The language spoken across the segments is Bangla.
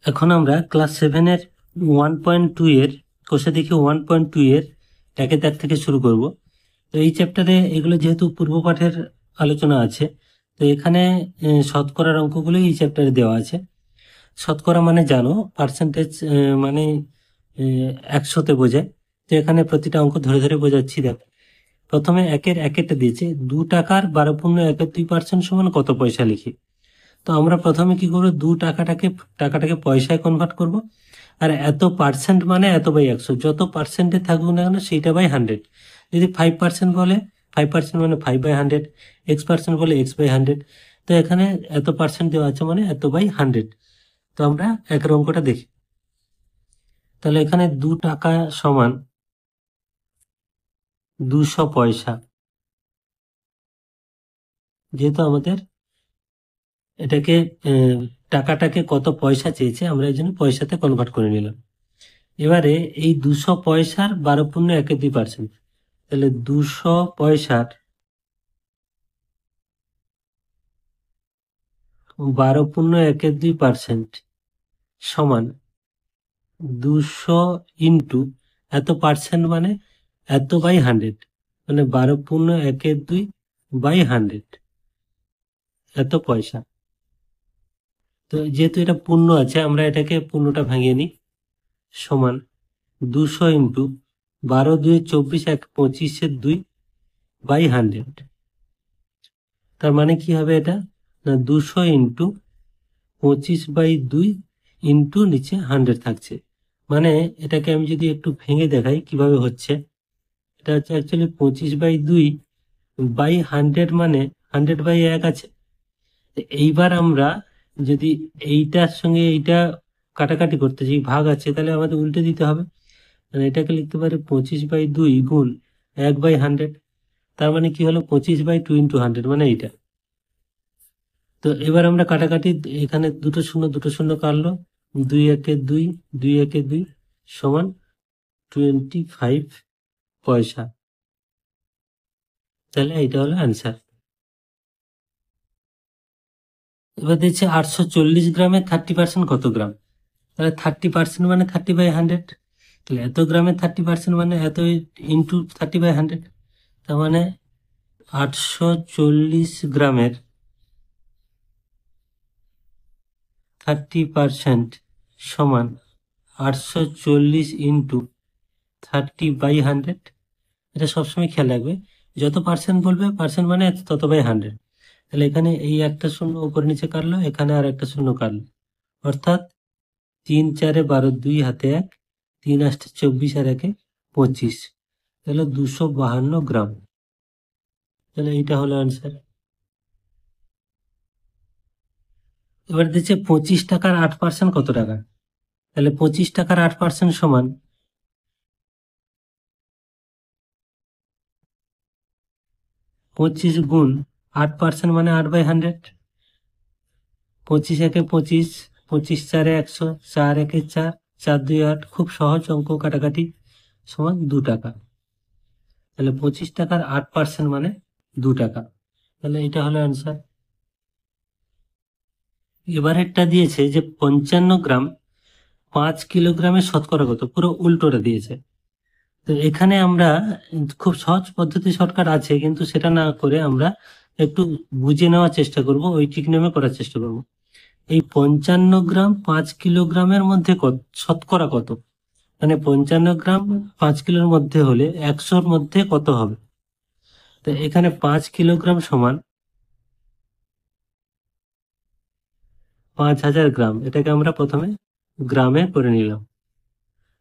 এখন আমরা ক্লাস 7-এর 1.2 এর কোষে দেখি 1.2 এর একের দাগ থেকে শুরু করব। তো এই চ্যাপ্টারে এগুলো যেহেতু পূর্ব পাঠের আলোচনা আছে, তো এখানে শতকরার অঙ্কগুলো এই চ্যাপ্টারে দেওয়া আছে। শতকরা মানে জানো পার্সেন্টেজ, মানে 100তে বোঝায়। তো এখানে প্রতিটা অঙ্ক ধরে ধরে বোঝাচ্ছি। দেখ, প্রথমে একেরটা দিয়েছে 2 টাকার 12.12% সমান কত পয়সা লিখি। তো আমরা প্রথমে কি করবো, টাকাটাকে পয়সায় কনভার্ট করব। আর এত পার্সেন্ট মানে এত বাই 100, যত পার্সেন্টে থাকুক না কেন সেইটা বাই 100। যদি 5% বলে 5% মানে 5/100, X% বলে X/100। তো এখানে এত পার্সেন্ট দেওয়া আছে মানে এত বাই 100। তো আমরা একের অঙ্কটা দেখি। তাহলে এখানে 2 টাকা সমান 200 পয়সা। যেহেতু আমাদের এটাকে টাকাটাকে কত পয়সা চেয়েছে, আমরা এই জন্য পয়সাতে কনভার্ট করে নিলাম। এবারে এই 200 পয়সার 12.12%, তাহলে 200 পয়সার 12.12% সমান 200 ইন্টু এত পার্সেন্ট মানে এত বাই 100, মানে 12.12/100 এত পয়সা। তো যেহেতু এটা পূর্ণ আছে, আমরা এটাকে পূর্ণটা ভাঙিয়ে নিই। সমান 200 ইন্টু 12×2 = 24, 1/25/2/100। তার মানে কি হবে এটা, না 200 ইন্টু 25/2 ইন্টু নিচে 100 থাকছে। মানে এটাকে আমি যদি একটু ভেঙে দেখাই কিভাবে হচ্ছে, এটা হচ্ছে অ্যাকচুয়ালি 25/2/100, মানে 100/1 আছে। এইবার আমরা যদি এইটার সঙ্গে এইটা কাটাকাটি করতে চাই, ভাগ আছে, তাহলে আমাদের উল্টে দিতে হবে। মানে এটাকে লিখতে পারি 25/2 গুণ 1/100। তার মানে কি হলো, 25/2 ইন্টু 100, মানে এইটা। তো এবার আমরা কাটাকাটি, এখানে দুটো শূন্য দুটো শূন্য কাটলো, 2 × 2 2 × 2 সমান 25 পয়সা। তাহলে এটা হলো অ্যান্সার। এবার দেখছি 840 গ্রামে 30% কত গ্রাম। তাহলে 30% মানে 30/100। তাহলে এত গ্রামে 30% মানে এত ইন্টু 30/100। তার মানে 840 গ্রামের 30% সমান 840 ইন্টু 30/100। এটা সবসময় খেয়াল রাখবে, যত পার্সেন্ট বলবে পার্সেন্ট মানে তত বাই 100। তাহলে এখানে এই একটা শূন্য উপর নিচে কাটলো, এখানে আর একটা শূন্য কাটলো, অর্থাৎ 3×4=12, 2 হাতে 1, 3×8=24, আর 1-এ 25। তাহলে 252 গ্রাম। তাহলে এইটা হলো অ্যান্সার। এবার দিচ্ছে 25 টাকার 8% কত টাকা। তাহলে 25 টাকার 8% সমান 25 গুণ 8%, মানে 8/100। 25 × 1 = 25, 25×4 = 100, 4×1 = 4, 4×2 = 8। খুব সহজ অঙ্ক, কাটাকাটি সমান 2 টাকা। তাহলে 25 টাকার 8% মানে 2 টাকা। তাহলে এটা হলো অ্যান্সার। এবারেরটা দিয়েছে যে 55 গ্রাম 5 কিলোগ্রামের শতকরা কত, পুরো উল্টোটা দিয়েছে। তো এখানে আমরা খুব সহজ পদ্ধতি শর্টকাট আছে, কিন্তু সেটা না করে আমরা একটু বুঝে নেওয়ার চেষ্টা করব, ঐকিক নিয়মে করার চেষ্টা করব। এই 55 গ্রাম 5 কিলোগ্রামের মধ্যে শতকরা কত, মানে 55 গ্রাম 5 কিলোর মধ্যে হলে 100-র মধ্যে কত হবে। তো এখানে 5 কিলোগ্রাম সমান 5000 গ্রাম। এটাকে আমরা প্রথমে গ্রামে করে নিলাম।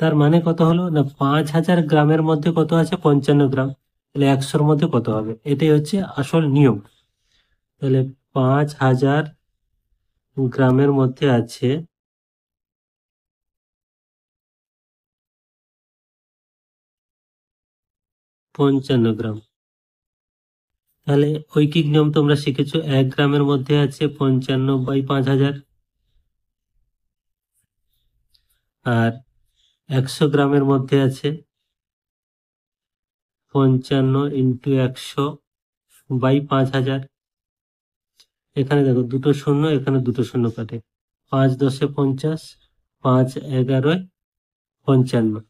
তার মানে কত হলো, না 5000 গ্রামের মধ্যে কত আছে, 55 গ্রাম। তাহলে 100-র মধ্যে কত হবে, এটাই হচ্ছে আসল নিয়ম। তাহলে 5000 গ্রামের মধ্যে আছে 55 গ্রাম। তাহলে ঐকিক নিয়ম তোমরা শিখেছো, 1 গ্রামের মধ্যে আছে 55/5000, আর 100 গ্রামের মধ্যে আছে 55 × 100/5000। এখানে দেখো দুটো শূন্য, এখানে দুটো শূন্য কাটে, 5 10 50, 5 11 55,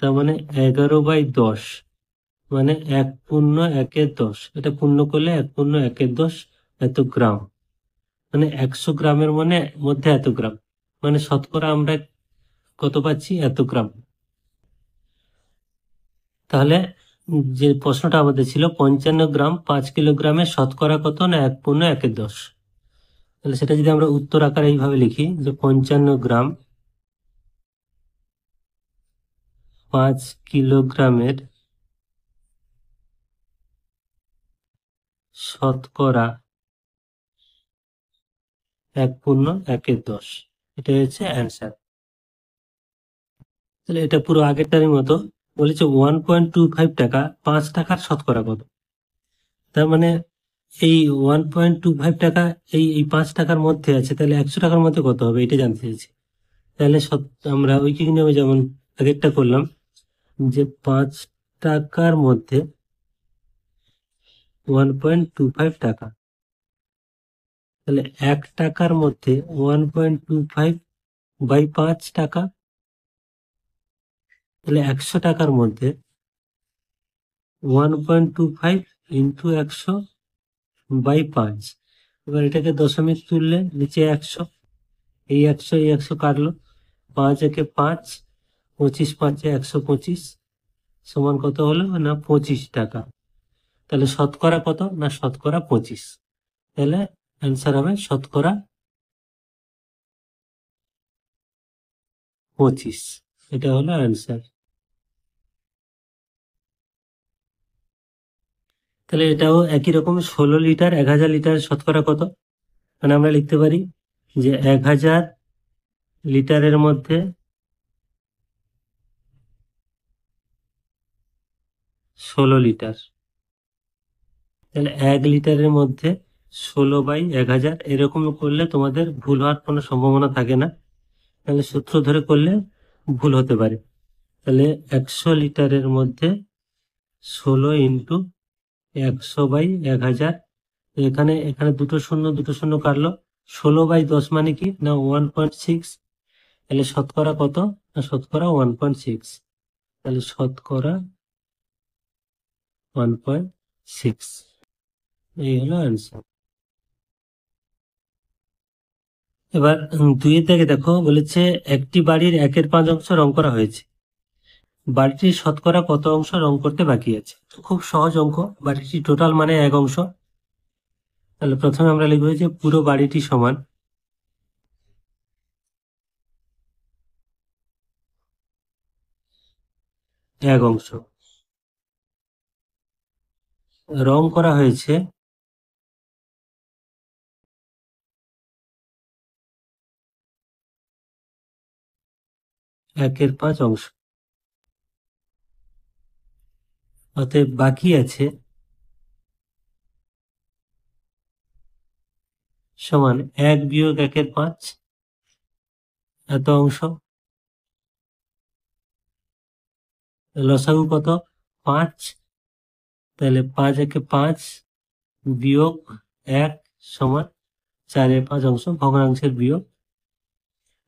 তার মানে 11/10, মানে 1/10, এটা পূর্ণ করলে 1/10 এত গ্রাম, মানে 100 গ্রামের মধ্যে এত গ্রাম, মানে শতকরা আমরা কত পাচ্ছি, এত গ্রাম। তাহলে যে প্রশ্নটা আমাদের ছিল 55 গ্রাম 5 কিলোগ্রামের শতকরা কত, না 1/10। তাহলে সেটা যদি আমরা উত্তর আকারে এইভাবে লিখি যে 55 গ্রাম 5 কিলোগ্রামের শতকরা 1/10, এটা হচ্ছে অ্যান্সার। তাহলে এটা পুরো আগেরটারই মতো বলেছে 1.25 টাকা 5 টাকার শতকরা কত। তার মানে এই 1.25 টাকা এই 5 টাকার মধ্যে আছে, তাহলে 100 টাকার মধ্যে কত হবে এটা জানতে চাইছি। তাহলে আমরা ঐকিক নিয়মে যেমন আগেরটা করলাম যে 5 টাকার মধ্যে 1.25 টাকা, তাহলে 1 টাকার মধ্যে 1.25/5 টাকা, তাহলে 100 টাকার মধ্যে 1.25 ইন্টু 100/5। এবার এটাকে দশমিক তুললে নিচে 100, এই 100 কাটলো, 5 একে 5, 25 5 125, সমান কত হলো, না 25 টাকা। তাহলে শতকরা কত, না শতকরা 25। তাহলে অ্যান্সার হবে শতকরা 25, এটা হলো অ্যান্সার। তাহলে এটাও একই রকম 16 লিটার 1000 লিটার শতকরা কত, মানে আমরা লিখতে পারি যে 1000 লিটারের মধ্যে 16 লিটার, তাহলে 1 লিটারের মধ্যে 16/1000, এরকম করলে তোমাদের ভুল হওয়ার কোনো সম্ভাবনা থাকে না। তাহলে সূত্র ধরে করলে ভুল হতে পারে। তাহলে 100 লিটারের মধ্যে 16 ইন্টু 100/1000, এখানে এখানে দুটো শূন্য কাটলো, 16/10 মানে কি, না 1.6। তাহলে শতকরা কত, না শতকরা 1.6, তাহলে শতকরা 1.6, এই হলো অ্যান্সার। এবার 2 থেকে দেখো, বলেছে একটি বাড়ির 1/5 রং করা হয়েছে, বাড়িটির শতকরা কত অংশ রং করতে বাকি আছে। খুব সহজ অঙ্ক, বাড়িটি টোটাল মানে 1 অংশ। তাহলে প্রথমে আমরা লিখবো যে পুরো বাড়িটি সমান 1 অংশ, রং করা হয়েছে 1/5 অংশ, অতএব বাকি আছে সমান 1 বিয়োগ 1/5 এত অংশ, লসাগু কত 5, তাহলে 5 একে 5 বিয়োগ 1 সমান 4/5 অংশ, ভগ্নাংশের বিয়োগ।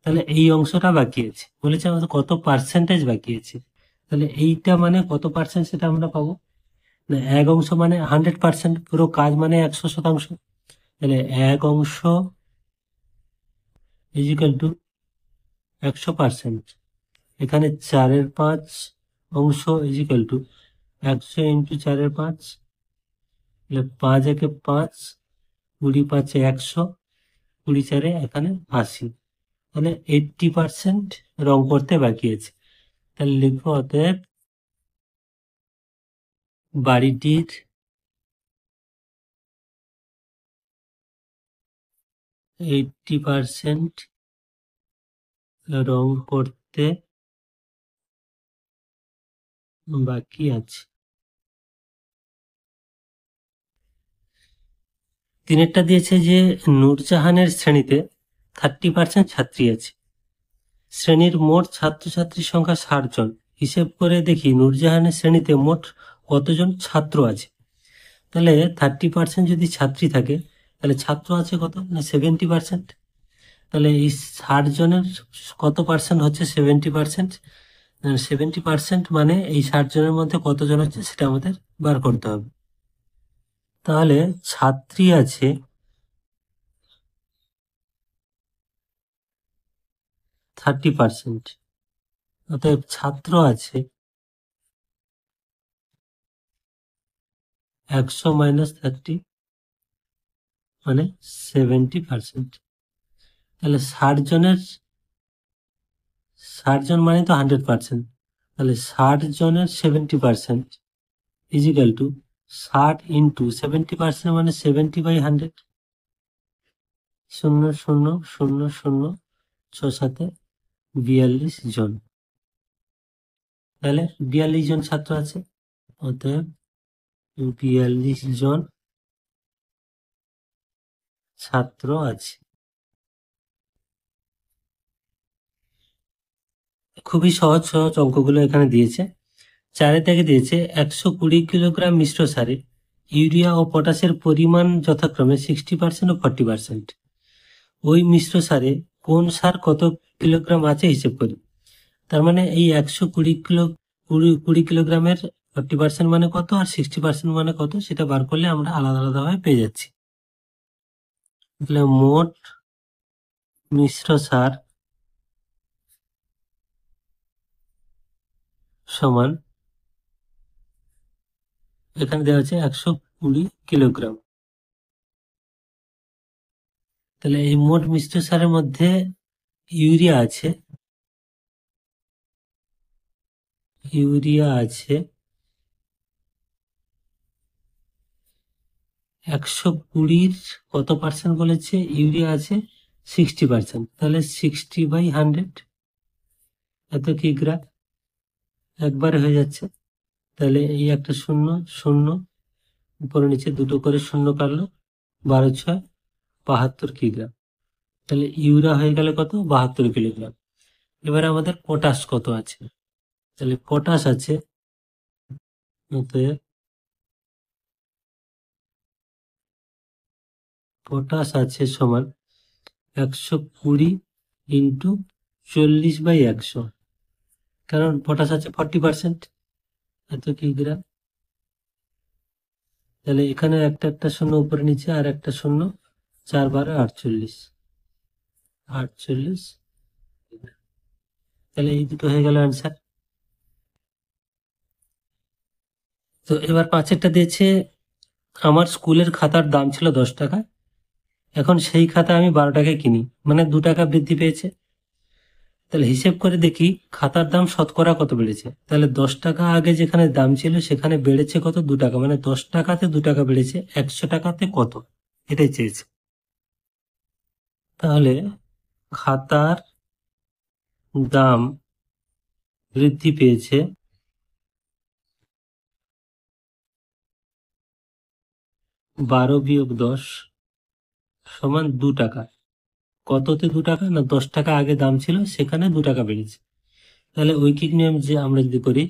তাহলে এই অংশটা বাকি আছে, বলেছে আমাদের কত পার্সেন্টেজ বাকি আছে। তাহলে এইটা মানে কত পার্সেন্ট সেটা আমরা পাবো, না 1 অংশ মানে 100%, পুরো কাজ মানে 100%। তাহলে 1 অংশ ইজিক্যাল টু 100%, এখানে 4/5 অংশ ইজিক্যাল টু 100 ইন্টু 4/5, তাহলে 5 একে 5, 20 5 100, 20 4 এখানে 80, তাহলে 80% রং করতে বাকি আছে। তাহলে লিখবো অতএব বাড়িটির 80% রং করতে বাকি আছে। 3টা দিয়েছে যে নূরজাহানের শ্রেণীতে 30% ছাত্রী আছে, শ্রেণীর মোট ছাত্রছাত্রীর সংখ্যা 60 জন, হিসেব করে দেখি নূরজাহানের শ্রেণীতে মোট কতজন ছাত্র আছে। তাহলে 30% যদি ছাত্রী থাকে, তাহলে ছাত্র আছে কত, না 70%। তাহলে এই 60 জনের কত পার্সেন্ট হচ্ছে 70%। 70% মানে এই 60 জনের মধ্যে কতজন হচ্ছে সেটা আমাদের বার করতে হবে। তাহলে ছাত্রী আছে 30%, অতএব ছাত্র আছে 100 মাইনাস 30 মানে 70%। তাহলে 60 জন মানে তো 100%, তাহলে 60 জনের 70% ইজিক্যাল টু 60 ইন্টু 70% মানে 70/100। 0 0 0 0 6 7 42 জন। তাহলে 42 জন ছাত্র আছে, অতএব 42 জন ছাত্র আছে। খুবই সহজ সহজ অঙ্কগুলো এখানে দিয়েছে। 4 থেকে দিয়েছে 120 কিলোগ্রাম মিশ্র সারে ইউরিয়া ও পটাশের পরিমাণ যথাক্রমে 60% ও 40%। ওই মিশ্র সারে কোন সার কত কিলোগ্রাম আছে হিসেব করি। তার মানে এই 120 কিলোগ্রামের 40% মানে কত আর 60% মানে কত সেটা বার করলে আমরা আলাদা আলাদা ভাবে পেয়ে যাচ্ছি। তাহলে মোট মিশ্র সার সমান, এখানে দেওয়া আছে 120 কিলোগ্রাম। তাহলে এই মোট মিশ্র সারের মধ্যে ইউরিয়া আছে 120 কত পার্সেন্ট বলেছে, ইউরিয়া আছে 60%, তাহলে 60/100 এত কিগ্রা, একবারে হয়ে যাচ্ছে। তাহলে এই একটা শূন্য শূন্য, উপরে নিচে দুটো করে শূন্য কাটলো, 12 6 72 কিগ্রা। তাহলে ইউরিয়া হয়ে গেলে কত, 72 কিলোগ্রাম। এবারে আমাদের পটাশ কত আছে, তাহলে পটাশ আছে, অতএব পটাশ আছে সমান 120 ইন্টু 40/100, কারণ পটাশ আছে 40%, এত কিগ্রা। তাহলে এখানে একটা একটা শূন্য উপরে নিচে আর একটা শূন্য, 4 12 48 48। তাহলে এই দুটো হয়ে গেল অ্যান্সার। তো এবার 5এরটা দিয়েছে, আমার স্কুলের খাতার দাম ছিল 10 টাকা, এখন সেই খাতা আমি 12 টাকায় কিনি, মানে 2 টাকা বৃদ্ধি পেয়েছে। তাহলে হিসেব করে দেখি খাতার দাম শতকরা কত বেড়েছে। তাহলে 10 টাকা আগে যেখানে দাম ছিল সেখানে বেড়েছে কত, 2 টাকা, মানে 10 টাকাতে 2 টাকা বেড়েছে, 100 টাকাতে কত, এটাই চেয়েছে। তাহলে খাতার দাম বৃদ্ধি পেয়েছে 12 বিয়োগ 10 সমান 2 টাকা। কততে 2 টাকা, না 10 টাকা আগে দাম ছিল সেখানে 2 টাকা বেড়েছে। তাহলে ঐকিক নিয়ম যে আমরা যদি করি,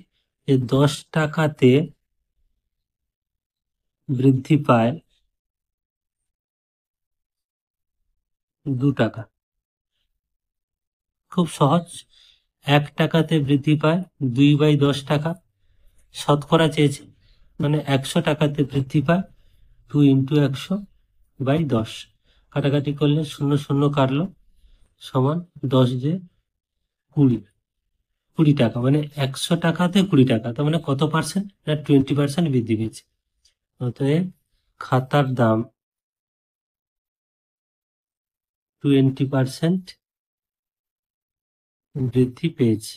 যে 10 টাকাতে বৃদ্ধি পায় 2 টাকা, খুব সহজ। 1 টাকাতে বৃদ্ধি পায় 2/10 টাকা, শতকরা চেয়েছে, মানে 100 টাকাতে বৃদ্ধি পায় 2 ইন্টু 100/10। কাটাকাটি করলে শূন্য শূন্য কাটলো, সমান 10 যে 20 টাকা, মানে 100 টাকাতে 20 টাকা, তার মানে কত পার্সেন্ট, না 20% বৃদ্ধি পেয়েছে। অতএব খাতার দাম 20% বৃদ্ধি পেয়েছে।